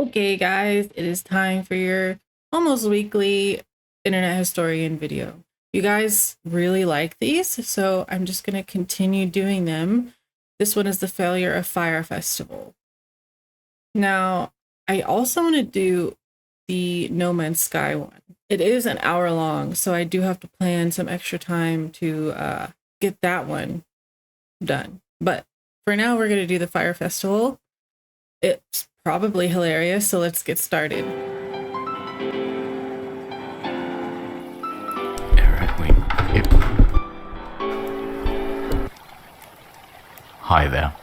Okay, guys, it is time for your almost weekly internet historian video. You guys really like these, so I'm just going to continue doing them. This one is the failure of Fyre Festival. Now, I also want to do the No Man's Sky one. It is an hour long, so I do have to plan some extra time to get that one done. But for now, we're going to do the Fyre Festival. It's probably hilarious, so let's get started. Hi there.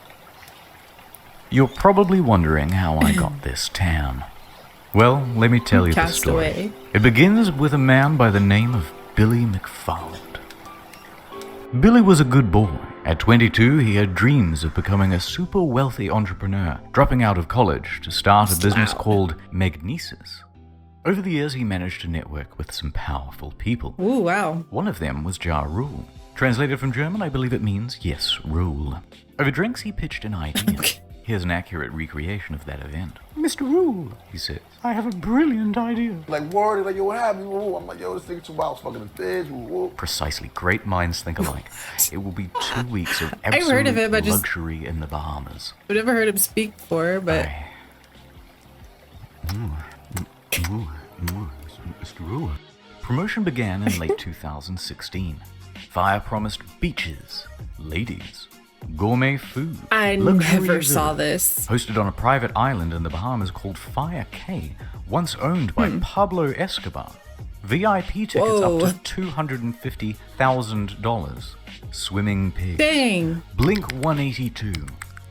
You're probably wondering how I got this tan. Well, let me tell you the story. It begins with a man by the name of Billy McFarland. Billy was a good boy. At 22, he had dreams of becoming a super wealthy entrepreneur, dropping out of college to start a business called Magnesis. Over the years, he managed to network with some powerful people. Ooh, wow. One of them was Ja Rule. Translated from German, I believe it means, yes, rule. Over drinks, he pitched an idea. Here's an accurate recreation of that event. Mr. Rule, he says, I have a brilliant idea. Like, word, like, yo, what happened? I'm like, yo, this nigga too wild, fucking his bitch. Precisely. Great minds think alike. It will be 2 weeks of absolute heard of it, but luxury in the Bahamas. I've never heard him speak before, but... Mr. Rule. Promotion began in late 2016. Fyre promised beaches, ladies, gourmet food. I never saw this. Hosted on a private island in the Bahamas called Fyre Cay, once owned by Pablo Escobar. VIP tickets up to $250,000. Swimming pigs. Dang. Blink 182.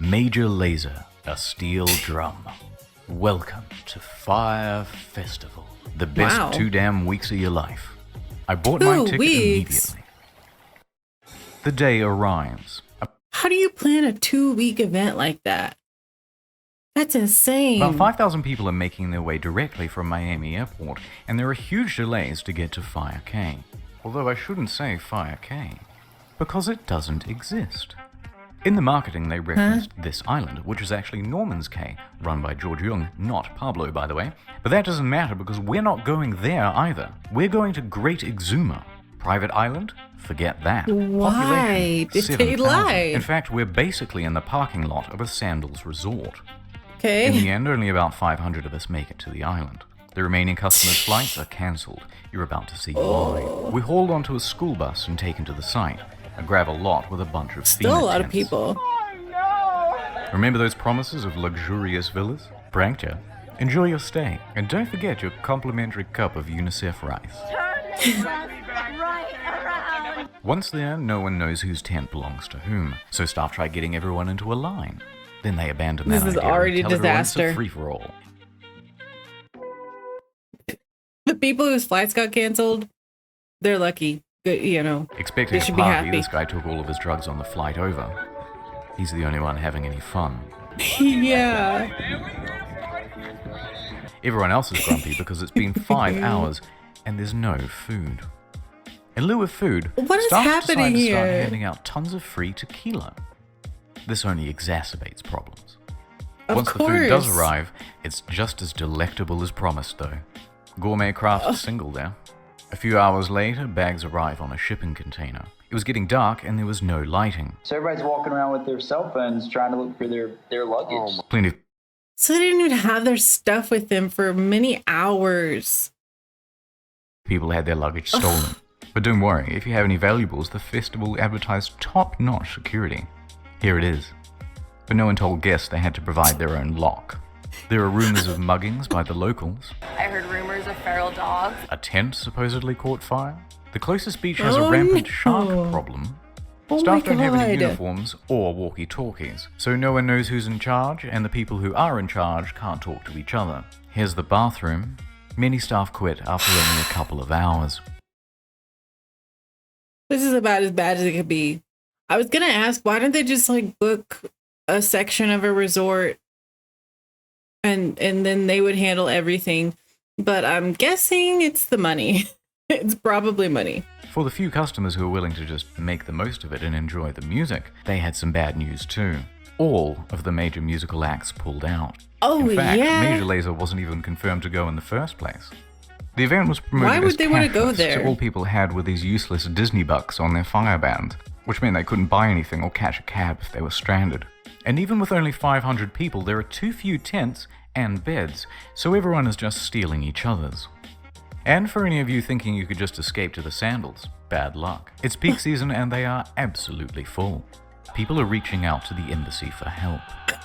Major laser. A steel drum. Welcome to Fyre Festival. The best 2 damn weeks of your life. I bought my ticket immediately. The day arrives. How do you plan a 2-week event like that? That's insane. About 5,000 people are making their way directly from Miami Airport, and there are huge delays to get to Fyre Cay. Although I shouldn't say Fyre Cay, because it doesn't exist. In the marketing, they referenced this island, which is actually Norman's Cay, run by George Jung, not Pablo, by the way. But that doesn't matter because we're not going there either. We're going to Great Exuma. Private island? Forget that. Why did they lie? In fact, we're basically in the parking lot of a sandals resort. Okay. In the end, only about 500 of us make it to the island. The remaining customers' flights are cancelled. You're about to see why. We're hauled onto a school bus and taken to the site, a gravel lot with a bunch of Still a lot tents. of people. Oh, no! Remember those promises of luxurious villas? Pranked ya? Enjoy your stay, and don't forget your complimentary cup of UNICEF rice. Once there, no one knows whose tent belongs to whom, so staff try getting everyone into a line. Then they abandon that idea. This is already a and tell everyone it's disaster. a free-for-all. The people whose flights got canceled, they're lucky. Good, you know. Expecting they should a be party, happy. this guy took all of his drugs on the flight over. He's the only one having any fun. Yeah. Everyone else is grumpy because it's been 5 hours and there's no food. In lieu of food, What is staff happening decide to start here? handing out tons of free tequila. This only exacerbates problems. Of Once the food does course. arrive, it's just as delectable as promised though. Gourmet craft single there. A few hours later, bags arrive on a shipping container. It was getting dark and there was no lighting. So everybody's walking around with their cell phones trying to look for their luggage. Plenty of So they didn't even have their stuff with them for many hours. people had their luggage stolen. But don't worry, if you have any valuables, the festival advertised top-notch security. Here it is. But no one told guests they had to provide their own lock. There are rumors of muggings by the locals. I heard rumors of feral dogs. A tent supposedly caught fire. The closest beach has a Oh, rampant no. shark problem. Oh Staff my don't have any God. uniforms or walkie-talkies, so no one knows who's in charge, and the people who are in charge can't talk to each other. Here's the bathroom. Many staff quit after only a couple of hours. This is about as bad as it could be. I was gonna ask, why didn't they just like book a section of a resort and then they would handle everything? But I'm guessing it's the money. It's probably money. For the few customers who were willing to just make the most of it and enjoy the music, they had some bad news too. all of the major musical acts pulled out. Oh, in fact, yeah. Major Lazer wasn't even confirmed to go in the first place. The event was promoted Why would as they want to go cashless, there? so all people had were these useless Disney bucks on their Fyre band, which meant they couldn't buy anything or catch a cab if they were stranded. And even with only 500 people, there are too few tents and beds, so everyone is just stealing each other's. And for any of you thinking you could just escape to the sandals, bad luck. It's peak season and they are absolutely full. People are reaching out to the embassy for help.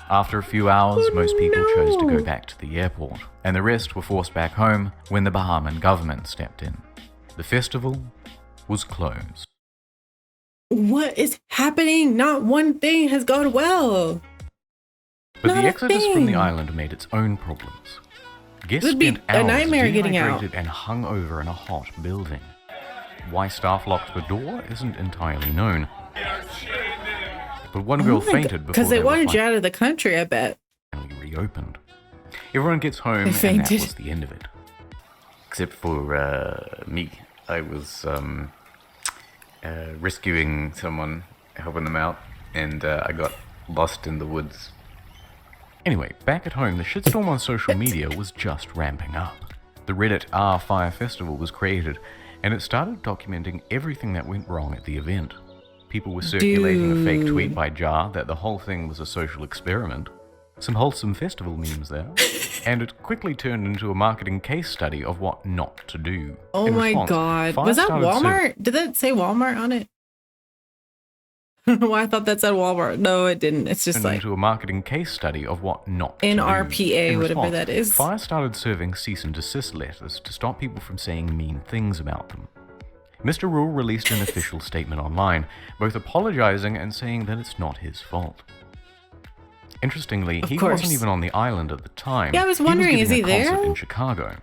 After a few hours, most people chose to go back to the airport, and the rest were forced back home when the Bahamian government stepped in. The festival was closed. What is happening? Not one thing has gone well. But Not the a exodus from the thing. island made its own problems. Guests It'd be spent a hours nightmare getting out. dehydrated and hung over in a hot building. Why staff locked the door isn't entirely known. But one girl fainted before Because they were wanted you out of the country, I bet. finally reopened. Everyone gets home They and that fainted. was the end of it. Except for me. I was rescuing someone, helping them out, and I got lost in the woods. Anyway, back at home, the shitstorm on social media was just ramping up. The Reddit Fyre Festival was created, and it started documenting everything that went wrong at the event. People were circulating a fake tweet by Jar that the whole thing was a social experiment. Some wholesome festival memes there. And it quickly turned into a marketing case study of what not to do. Oh In my response, god. Fyre Was that started Walmart? Did that say Walmart on it? I don't know why I thought that said Walmart. No, it didn't. It's just turned like into a marketing case study of what not to do. NRPA, In whatever response, that is. Fyre started serving cease and desist letters to stop people from saying mean things about them. Mr. Rule released an official statement online, both apologizing and saying that it's not his fault. Interestingly, Of he course. wasn't even on the island at the time. Yeah, I was wondering, giving is he a concert there? in Chicago.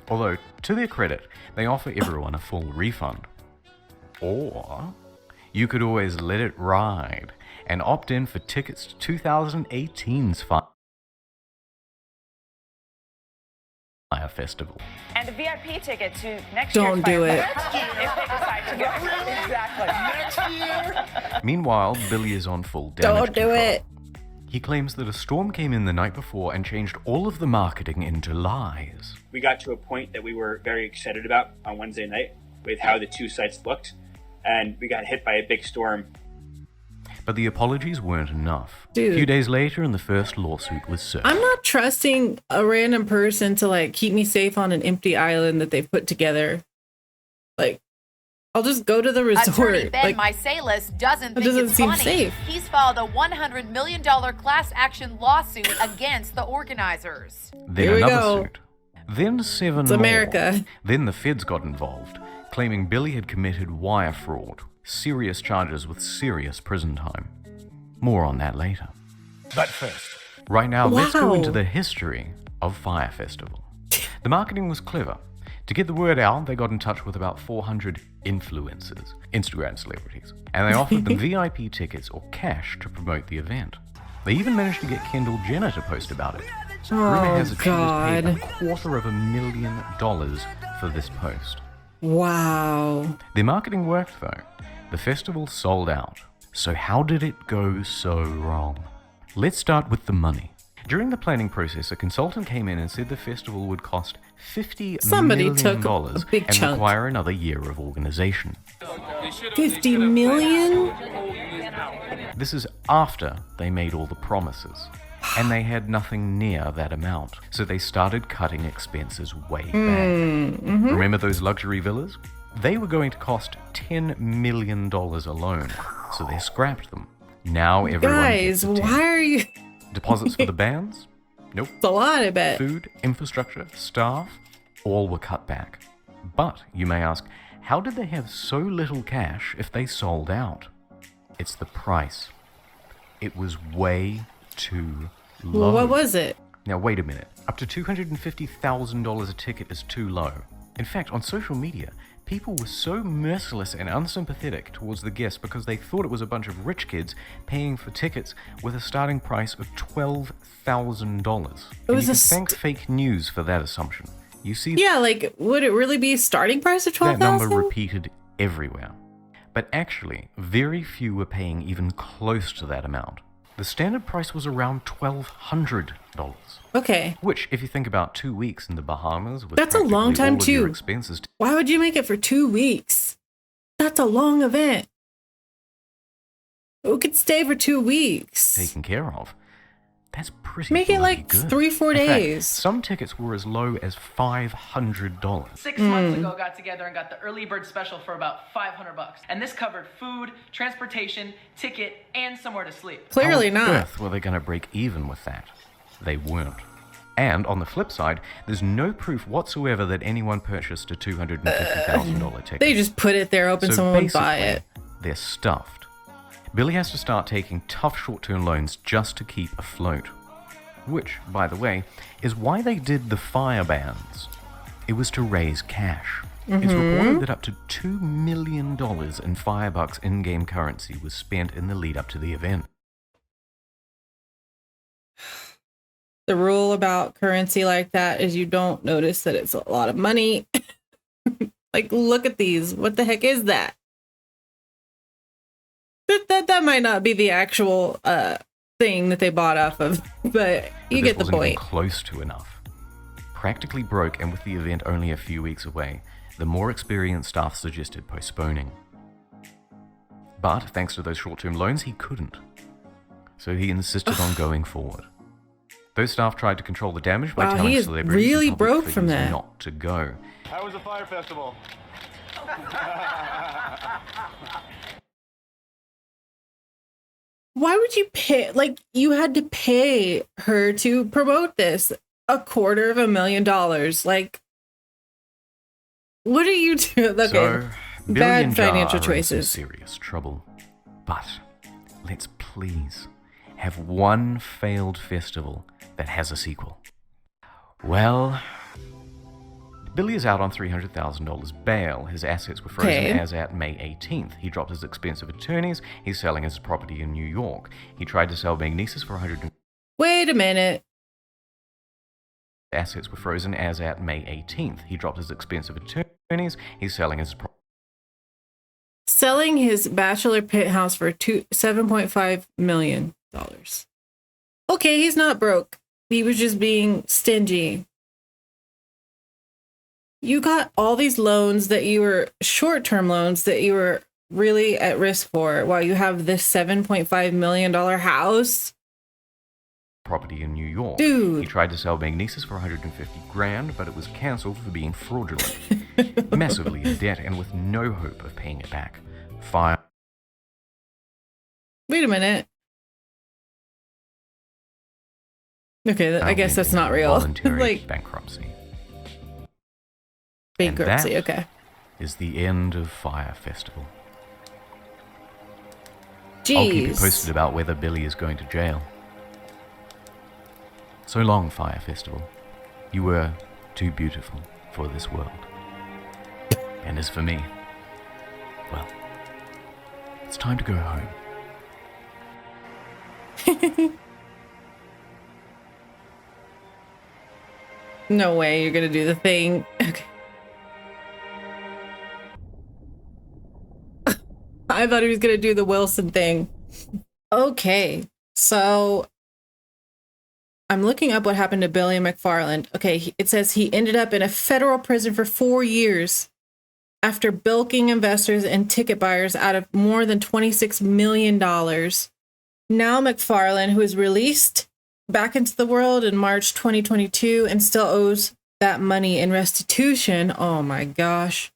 Although, to their credit, they offer everyone a full refund. Or you could always let it ride and opt in for tickets to 2018's Fyre Festival. And a VIP ticket to next Don't year's do Fyre it. Festival, if they decide to go. Exactly. Meanwhile, Billy is on full damage don't do control. it. He claims that a storm came in the night before and changed all of the marketing into lies. We got to a point that we were very excited about on Wednesday night with how the two sites looked, and we got hit by a big storm. But the apologies weren't enough. Dude. A few days later, and the first lawsuit was served. I'm not trusting a random person to like keep me safe on an empty island that they've put together. Like, I'll just go to the resort. Attorney Ben Like, Mysalis doesn't that think doesn't it's seem funny. safe. He's filed a $100 million class action lawsuit against the organizers. Then Here we another go. suit. Then 7 It's more. America. Then the feds got involved, claiming Billy had committed wire fraud. Serious charges with serious prison time. More on that later. But first, Right now, let's go Wow. into the history of Fyre Festival. The marketing was clever. To get the word out, they got in touch with about 400 influencers, Instagram celebrities, and they offered them VIP tickets or cash to promote the event. They even managed to get Kendall Jenner to post about it. Rumor has it she was paid $250,000 for this post. wow. Their marketing worked though. The festival sold out. So how did it go so wrong? Let's start with the money. During the planning process, a consultant came in and said the festival would cost $50 Somebody million took a big and chunk. require another year of organization. 50 million? This is after they made all the promises. And they had nothing near that amount. So they started cutting expenses way back. Remember those luxury villas? They were going to cost $10 million alone. So they scrapped them. Now everyone Guys, gets a 10. why are you... Deposits for the bands? Nope. It's a lot, I bet. Food, infrastructure, staff, all were cut back. But, you may ask, how did they have so little cash if they sold out? It's the price. It was way too low. Well, what was it? Now, wait a minute. Up to $250,000 a ticket is too low. In fact, on social media, people were so merciless and unsympathetic towards the guests because they thought it was a bunch of rich kids paying for tickets with a starting price of $12,000. It was you a can thank fake news for that assumption. You see Yeah, like, would it really be a starting price of that 12,000? number repeated everywhere. But actually, very few were paying even close to that amount. the standard price was around $1,200. Okay. Which, if you think about 2 weeks in the Bahamas, with That's a long practically time all of your too. expenses Why would you make it for 2 weeks? That's a long event. Who could stay for 2 weeks? taken care of, that's pretty Make it bloody like good. 3-4 In fact, days. some tickets were as low as $500. 6 months ago, got together and got the early bird special for about $500. And this covered food, transportation, ticket, and somewhere to sleep. Clearly How on not. earth were they going to break even with that? They weren't. And on the flip side, there's no proof whatsoever that anyone purchased a $250,000 ticket. They just put it there, hoping So someone would buy basically, it. they're stuffed. Billy has to start taking tough short-term loans just to keep afloat. Which, by the way, is why they did the Fyre bans. It was to raise cash. It's reported that up to $2 million in Firebucks in-game currency was spent in the lead-up to the event. The rule about currency like that is you don't notice that it's a lot of money. Like, look at these. What the heck is that? That might not be the actual thing that they bought off of, but you get the This wasn't even point. close to enough. Practically broke, and with the event only a few weeks away, the more experienced staff suggested postponing. But thanks to those short-term loans, he couldn't. So he insisted on going forward. Those staff tried to control the damage by Wow, he telling is celebrities really and public broke from figures that. not to go. How was the Fyre Festival? Why would you pay? Like, you had to pay her to promote this. $250,000. Like, what are you doing? Okay, So, Billy bad and Jar financial are in some choices. serious trouble. But let's please have one failed festival that has a sequel. Well, Billy is out on $300,000 bail. His assets were frozen Okay. as at May 18th. He dropped his expensive attorneys. He's selling his property in New York. He tried to sell Magnesis for Wait a minute. Assets were frozen as at May 18th. He dropped his expensive attorneys. He's selling his Selling his bachelor penthouse for $7.5 million. Okay, he's not broke. He was just being stingy. You got all these loans that you were short-term loans that you were really at risk for while you have this $7.5 million house. property in New York. Dude. He tried to sell Magnesis for $150,000, but it was cancelled for being fraudulent. Massively in debt and with no hope of paying it back. Fyre. Wait a minute. Okay, I guess that's not real. Voluntary Like, bankruptcy. bankruptcy, that okay. Is the end of Fyre Festival. Jeez. I'll keep you posted about whether Billy is going to jail. So long, Fyre Festival. You were too beautiful for this world. And as for me, well, it's time to go home. No way you're gonna do the thing. Okay. I thought he was gonna do the Wilson thing. Okay, so I'm looking up what happened to Billy McFarland. Okay, it says he ended up in a federal prison for 4 years after bilking investors and ticket buyers out of more than $26 million. Now McFarland, who was released back into the world in March 2022 and still owes that money in restitution, oh my gosh,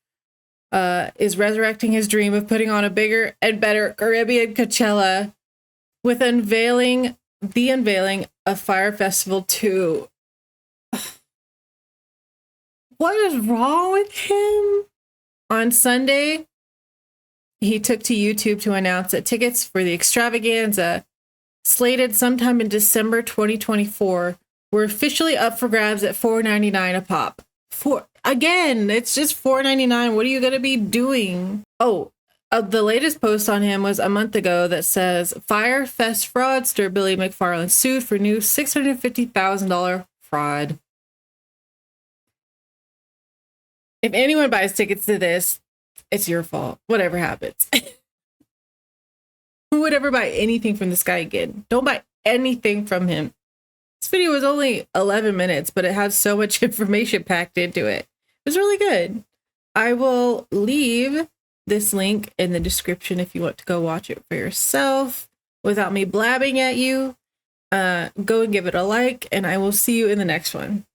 is resurrecting his dream of putting on a bigger and better Caribbean Coachella with the unveiling of Fyre Festival 2. What is wrong with him? On Sunday, he took to YouTube to announce that tickets for the extravaganza, slated sometime in December 2024, were officially up for grabs at $4.99 a pop. It's just $4.99. What are you going to be doing? Oh, the latest post on him was a month ago that says, Fyre Fest fraudster Billy McFarland sued for new $650,000 fraud. If anyone buys tickets to this, it's your fault. Whatever happens. Who would ever buy anything from this guy again? Don't buy anything from him. This video was only 11 minutes, but it had so much information packed into it. It was really good. I will leave this link in the description if you want to go watch it for yourself without me blabbing at you. Go and give it a like, and I will see you in the next one.